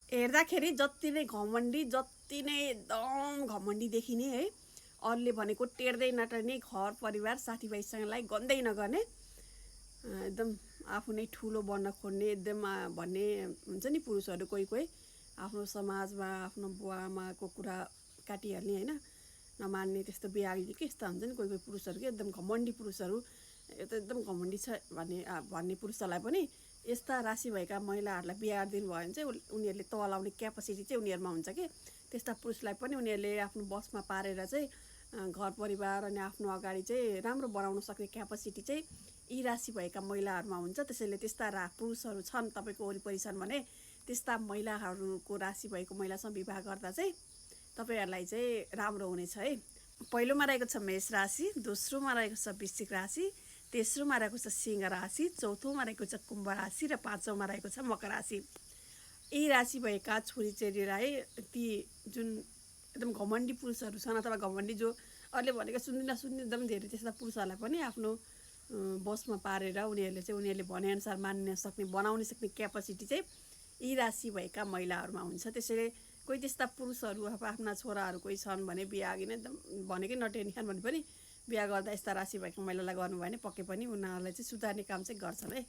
हेर्दाखेरि जति नै घमण्डी, जति नै एकदम घमण्डी देखिने है, अरूले भनेको टेर्दै नटेर्ने, घर परिवार साथीभाइसँगलाई गन्दै नगर्ने, एकदम आफू नै ठुलो बन्न खोज्ने एकदम भन्ने हुन्छ नि पुरुषहरू कोही कोही आफ्नो समाजमा आफ्नो बुवा आमाको कुरा काटिहाल्ने होइन, नमान्ने त्यस्तो बिहारी के यस्ता हुन्छ नि कोही कोही पुरुषहरू के एकदम घमण्डी पुरुषहरू, यो त एकदम घमण्डी छ भन्ने पुरुषहरूलाई पनि यस्ता राशि भएका महिलाहरूलाई बिहा गरिदिनु भयो भने चाहिँ उनीहरूले तलाउने क्यापासिटी चाहिँ उनीहरूमा हुन्छ कि त्यस्ता पुरुषलाई पनि उनीहरूले आफ्नो बसमा पारेर चाहिँ घर परिवार अनि आफ्नो अगाडि चाहिँ राम्रो बनाउन सक्ने क्यापासिटी चाहिँ यी राशि भएका महिलाहरूमा हुन्छ। त्यसैले त्यस्ता पुरुषहरू छन् तपाईँको वरिपरि छन् भने त्यस्ता महिलाहरूको राशि भएको महिलासँग विवाह गर्दा चाहिँ तपाईँहरूलाई चाहिँ राम्रो हुनेछ है। पहिलोमा रहेको छ मेष राशि, दोस्रोमा रहेको छ वृश्चिक राशि, तेस्रोमा रहेको छ सिंह राशि, चौथोमा रहेको छ कुम्भ राशि र पाँचौँमा रहेको छ मकर राशि। यी राशि भएका छोरीचेलीलाई ती जुन एकदम घमण्डी पुरुषहरू छन् अथवा घमण्डी जो अरूले भनेको सुन्दिन एकदम धेरै त्यस्ता पुरुषहरूलाई पनि आफ्नो बसमा पारेर उनीहरूले भनेअनुसार मान्न सक्ने बनाउन सक्ने क्यापासिटी चाहिँ यी राशि भएका महिलाहरूमा हुन्छ। त्यसैले कोही त्यस्ता पुरुषहरू अब आफ्ना छोराहरू कोही छन् भने बिहा अघि नै एकदम भनेकै नटेर्ने भने पनि बिहा गर्दा यस्ता राशि भएका महिलालाई गर्नुभयो भने पक्कै पनि उनीहरूलाई चाहिँ सुधार्ने काम चाहिँ गर्छन् है।